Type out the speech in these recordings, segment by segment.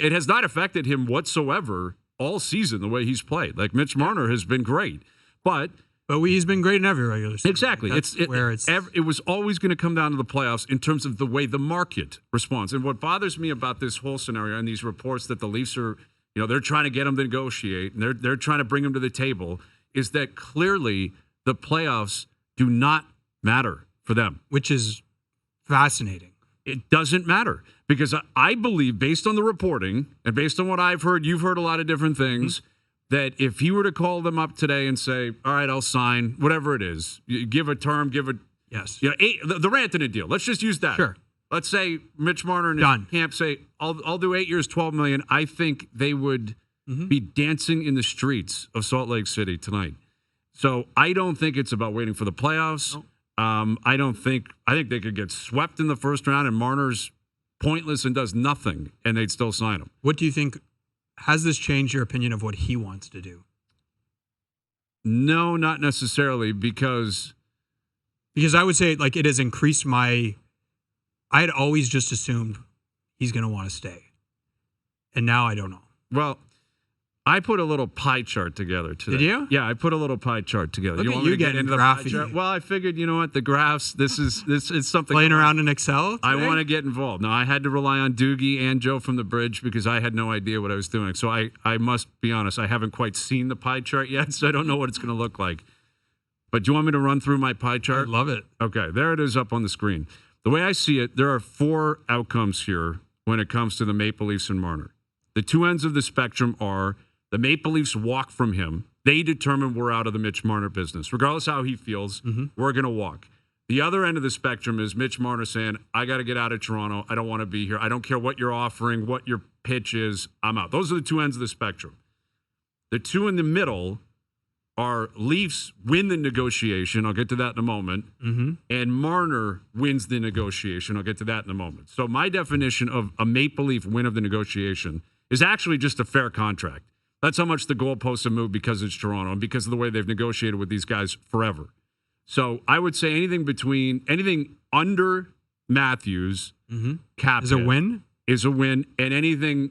it has not affected him whatsoever all season the way he's played. Like Mitch Marner has been great, but he's been great in every regular season. Exactly. It was always going to come down to the playoffs in terms of the way the market responds. And what bothers me about this whole scenario and these reports that the Leafs are, they're trying to get him to negotiate and they're trying to bring him to the table is that clearly the playoffs do not matter for them. Which is fascinating. It doesn't matter because I believe, based on the reporting and based on what I've heard, you've heard a lot of different things, that if he were to call them up today and say, all right, I'll sign, whatever it is, you give a term, the Rantanen deal. Let's just use that. Sure. Let's say Mitch Marner and his camp say, I'll do 8 years, $12 million. I think they would be dancing in the streets of Salt Lake City tonight. So I don't think it's about waiting for the playoffs. Nope. I think they could get swept in the first round and Marner's pointless and does nothing and they'd still sign him. What do you think? Has this changed your opinion of what he wants to do? No, not necessarily, because I would say it has increased I had always just assumed he's going to want to stay. And now I don't know. Well, I put a little pie chart together today. Did you? Yeah, I put a little pie chart together. Look you at want you me to get into the pie chart? Well, I figured, you know what, the graphs, this is something. Playing around in Excel today? I want to get involved. Now, I had to rely on Doogie and Joe from the Bridge because I had no idea what I was doing. So I must be honest, I haven't quite seen the pie chart yet, so I don't know what it's going to look like. But do you want me to run through my pie chart? I'd love it. Okay, there it is up on the screen. The way I see it, there are 4 outcomes here when it comes to the Maple Leafs and Marner. The two ends of the spectrum are the Maple Leafs walk from him. They determine we're out of the Mitch Marner business. Regardless how he feels, we're going to walk. The other end of the spectrum is Mitch Marner saying, I got to get out of Toronto. I don't want to be here. I don't care what you're offering, what your pitch is. I'm out. Those are the two ends of the spectrum. The two in the middle are Leafs win the negotiation. I'll get to that in a moment. And Marner wins the negotiation. I'll get to that in a moment. So my definition of a Maple Leaf win of the negotiation is actually just a fair contract. That's how much the goalposts have moved because it's Toronto and because of the way they've negotiated with these guys forever. So I would say anything under Matthews cap is a win. Is a win, and anything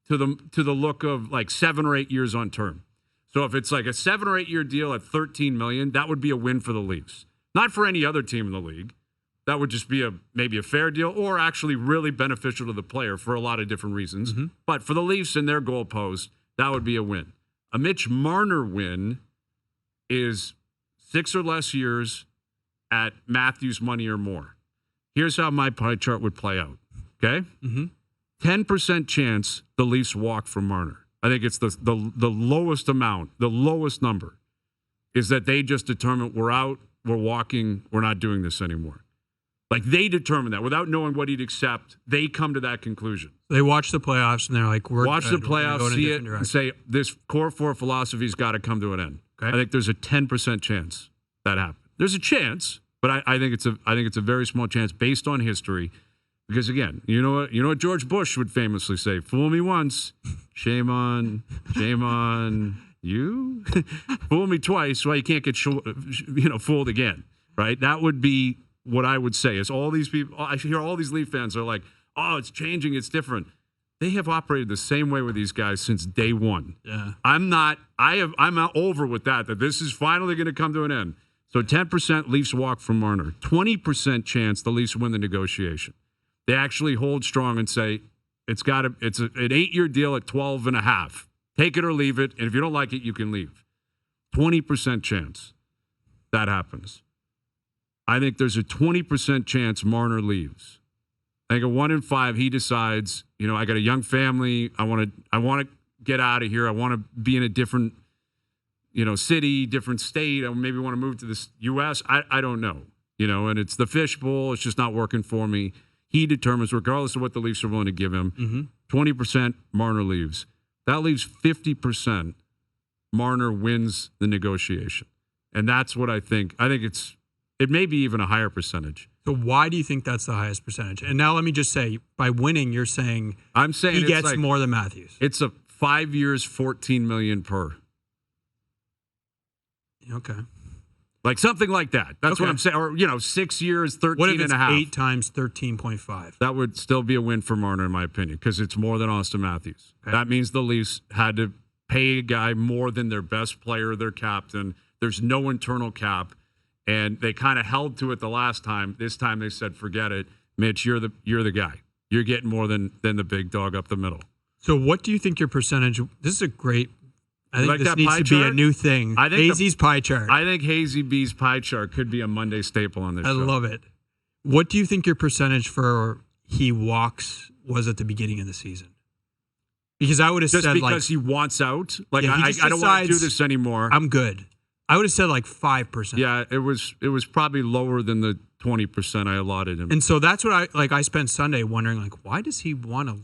to the look of like 7 or 8 years on term. So if it's like a 7 or 8 year deal at $13 million, that would be a win for the Leafs. Not for any other team in the league. That would just be maybe a fair deal or actually really beneficial to the player for a lot of different reasons. But for the Leafs and their goalpost, that would be a win. A Mitch Marner win is 6 or less years at Matthews money or more. Here's how my pie chart would play out. Okay? 10% chance the Leafs walk from Marner. I think it's the lowest amount, the lowest number, is that they just determine we're out, we're walking, we're not doing this anymore. Like they determine that without knowing what he'd accept. They come to that conclusion. They watch the playoffs and they're like, watch the playoffs, see it, and say this core 4 philosophy's got to come to an end. Okay? I think there's a 10% chance that happens. There's a chance, but I think it's a very small chance based on history. Because again, you know what George Bush would famously say: "Fool me once, shame on you. Fool me twice, well, you can't get fooled again." Right? That would be what I would say. Is all these people? I hear all these Leaf fans are like, "Oh, it's changing, it's different." They have operated the same way with these guys since day one. Yeah, I'm not over with that. That this is finally going to come to an end. So 10% Leafs walk from Marner. 20% chance the Leafs win the negotiation. They actually hold strong and say, it's an 8-year deal at 12.5. Take it or leave it. And if you don't like it, you can leave. 20% chance that happens. I think there's a 20% chance Marner leaves. I think a 1 in 5, he decides, I got a young family. I want to get out of here. I want to be in a different, city, different state. I maybe want to move to the U.S. I don't know, and it's the fishbowl. It's just not working for me. He determines, regardless of what the Leafs are willing to give him, 20% Marner leaves. That leaves 50% Marner wins the negotiation. And that's what I think. I think it may be even a higher percentage. So why do you think that's the highest percentage? And now let me just say, by winning, you're saying he gets more than Matthews. It's a 5 years, $14 million per. Okay. Like something like that. That's what I'm saying. Or, 6 years, 13 What if it's and a half. 8 times 13.5? That would still be a win for Marner, in my opinion, because it's more than Austin Matthews. Okay. That means the Leafs had to pay a guy more than their best player, their captain. There's no internal cap, and they kind of held to it the last time. This time they said, forget it. Mitch, you're the guy. You're getting more than the big dog up the middle. So what do you think your percentage – this is a great – I think like this needs to be a new thing. Hazy's pie chart. I think Hazy B's pie chart could be a Monday staple on this show. I love it. What do you think your percentage for he walks was at the beginning of the season? Because I would have said like... Just because he wants out? Like, yeah, I don't want to do this anymore. I'm good. I would have said like 5%. Yeah, it was probably lower than the 20% I allotted him. And so that's what I spent Sunday wondering, like, why does he want to...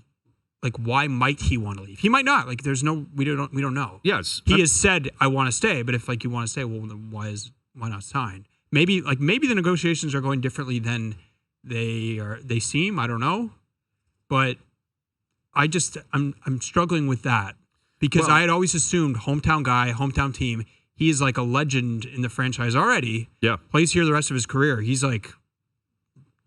Like, why might he want to leave? He might not. Like, we don't know. Yes, he has said, "I want to stay," but if like you want to stay, well, then why not sign? Maybe the negotiations are going differently than they seem. I don't know, but I'm struggling with that because I had always assumed hometown guy, hometown team. He is like a legend in the franchise already. Yeah, plays here the rest of his career. He's like,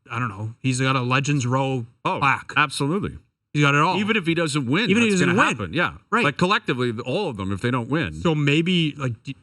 I don't know. He's got a Legends Row plaque. Absolutely. He's got it all. Even if he doesn't win, even if he doesn't win, happen. Yeah, right. Like collectively, all of them, if they don't win. So maybe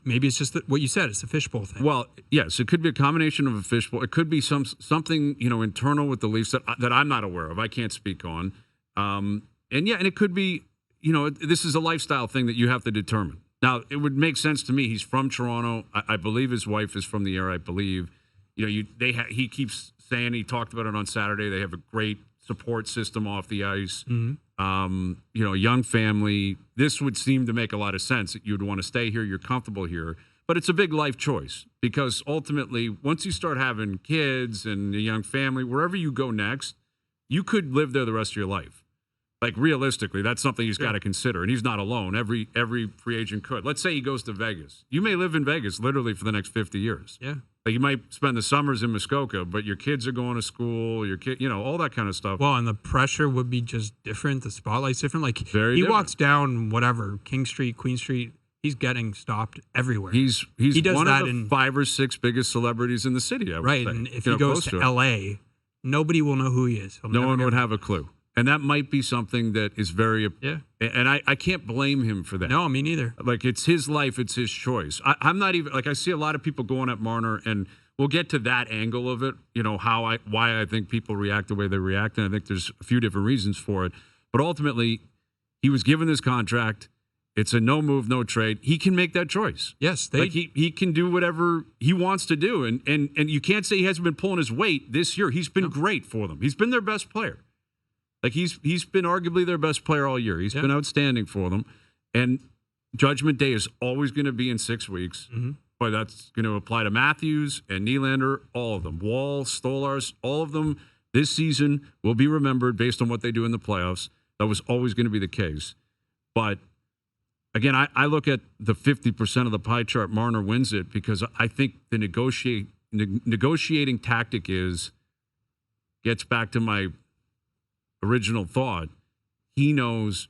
it's just what you said. It's a fishbowl thing. Well, yes, it could be a combination of a fishbowl. It could be something internal with the Leafs that I'm not aware of. I can't speak on. And it could be this is a lifestyle thing that you have to determine. Now, it would make sense to me. He's from Toronto. I believe his wife is from the area. I believe. He keeps saying, he talked about it on Saturday. They have a great support system off the ice. Mm-hmm. Young family. This would seem to make a lot of sense that you'd want to stay here. You're comfortable here. But it's a big life choice because ultimately, once you start having kids and a young family, wherever you go next, you could live there the rest of your life. Like realistically, that's something he's got to consider. And he's not alone. Every free agent could. Let's say he goes to Vegas. You may live in Vegas literally for the next 50 years. Yeah. Like you might spend the summers in Muskoka, but your kids are going to school, all that kind of stuff. Well, and the pressure would be just different. The spotlight's different. Like Very he different. Walks down whatever, King Street, Queen Street, he's getting stopped everywhere. He does one that of the 5 or 6 biggest celebrities in the city, I would say. And if he goes to LA, nobody will know who he is. No one would have a clue. And that might be something that is very and I can't blame him for that. No, me neither. Like it's his life, it's his choice. I'm not even I see a lot of people going at Marner, and we'll get to that angle of it, why I think people react the way they react, and I think there's a few different reasons for it. But ultimately, he was given this contract. It's a no move, no trade. He can make that choice. Yes, he can do whatever he wants to do, and you can't say he hasn't been pulling his weight this year. He's been great for them. He's been their best player. Like he's been arguably their best player all year. He's been outstanding for them. And Judgment Day is always going to be in 6 weeks. Mm-hmm. But that's going to apply to Matthews and Nylander, all of them. Wall, Stolarz, all of them this season will be remembered based on what they do in the playoffs. That was always going to be the case. But again, I look at the 50% of the pie chart, Marner wins it because I think the negotiating tactic gets back to my original thought. He knows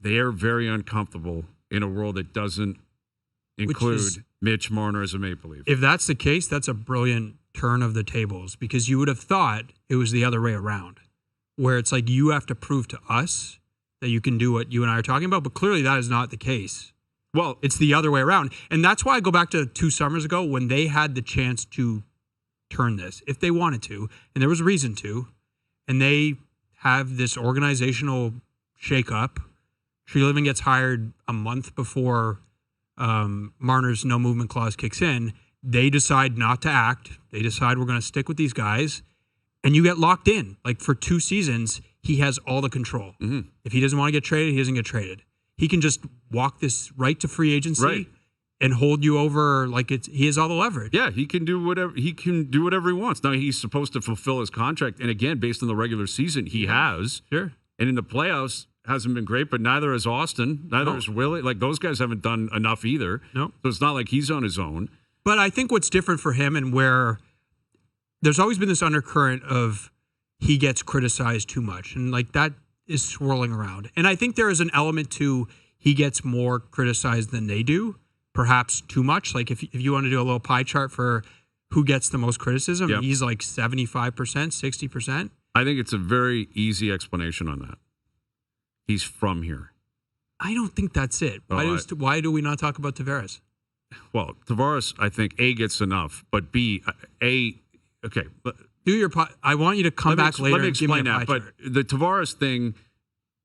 they're very uncomfortable in a world that doesn't include Mitch Marner as a Maple Leaf. If that's the case, that's a brilliant turn of the tables because you would have thought it was the other way around, where it's like you have to prove to us that you can do what you and I are talking about, but clearly that is not the case. Well, it's the other way around. And that's why I go back to 2 summers ago when they had the chance to turn this, if they wanted to, and there was a reason to, and they have this organizational shakeup. Treliving gets hired a month before Marner's no movement clause kicks in. They decide not to act. They decide we're going to stick with these guys. And you get locked in. Like for 2 seasons, he has all the control. Mm-hmm. If he doesn't want to get traded, he doesn't get traded. He can just walk this right to free agency and hold you over like he has all the leverage. Yeah, he can do whatever he wants. Now he's supposed to fulfill his contract, and again, based on the regular season, he has. Sure. And in the playoffs, hasn't been great, but neither has Austin. Neither has Willie. Like those guys haven't done enough either. No. So it's not like he's on his own. But I think what's different for him and where there's always been this undercurrent of he gets criticized too much, and like that is swirling around. And I think there is an element to he gets more criticized than they do perhaps too much. Like if you want to do a little pie chart for who gets the most criticism, Yep. he's like 75%, 60%. I think it's a very easy explanation on that. He's from here. I don't think that's it. Why do we not talk about Tavares? Well, Tavares, I think, A, gets enough, but B, okay. Do your I want you to come back later Let me and give me explain a that. pie But chart. the Tavares thing,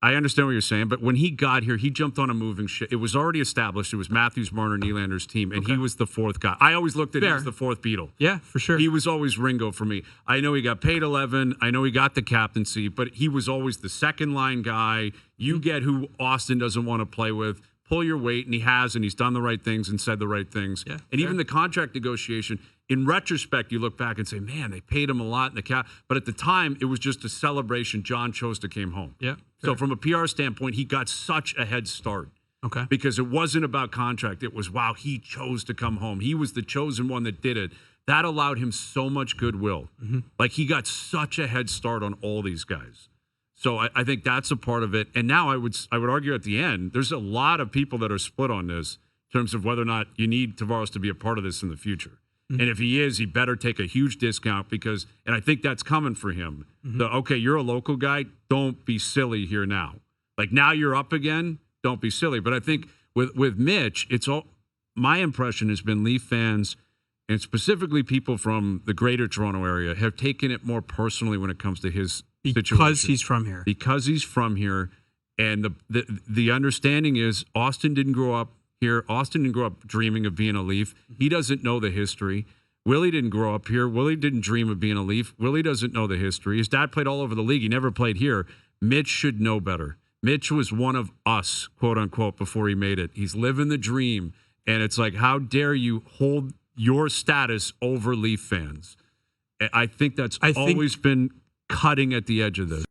I understand what you're saying, but when he got here, he jumped on a moving ship. It was already established. It was Matthews, Marner, Nylander's team, and he was the fourth guy. I always looked at him Fair. as the fourth Beatle. Yeah, for sure. He was always Ringo for me. I know he got paid 11. I know he got the captaincy, but he was always the second line guy. You get who Austin doesn't want to play with. Pull your weight, and he has, and he's done the right things and said the right things. Yeah, and even the contract negotiation, in retrospect, you look back and say, man, they paid him a lot in the cap. But at the time, it was just a celebration. John chose to came home. Yeah. So from a PR standpoint, he got such a head start. Okay. Because it wasn't about contract. It was, wow, he chose to come home. He was the chosen one that did it. That allowed him so much goodwill. Mm-hmm. Like, he got such a head start on all these guys. So I think that's a part of it. And now I would argue at the end, there's a lot of people that are split on this in terms of whether or not you need Tavares to be a part of this in the future. Mm-hmm. And if he is, he better take a huge discount because, and I think that's coming for him. Mm-hmm. Okay, you're a local guy. Don't be silly here now. Like, now you're up again. Don't be silly. But I think with Mitch, it's all, my impression has been Leaf fans and specifically people from the greater Toronto area have taken it more personally when it comes to his situation. Because he's from here. Because he's from here. And the understanding is Austin didn't grow up here. Austin didn't grow up dreaming of being a Leaf. He doesn't know the history. Willie didn't grow up here. Willie didn't dream of being a Leaf. Willie doesn't know the history. His dad played all over the league. He never played here. Mitch should know better. Mitch was one of us, quote unquote, before he made it. He's living the dream. And it's like, how dare you hold your status over Leaf fans? I think that's always been cutting at the edge of this.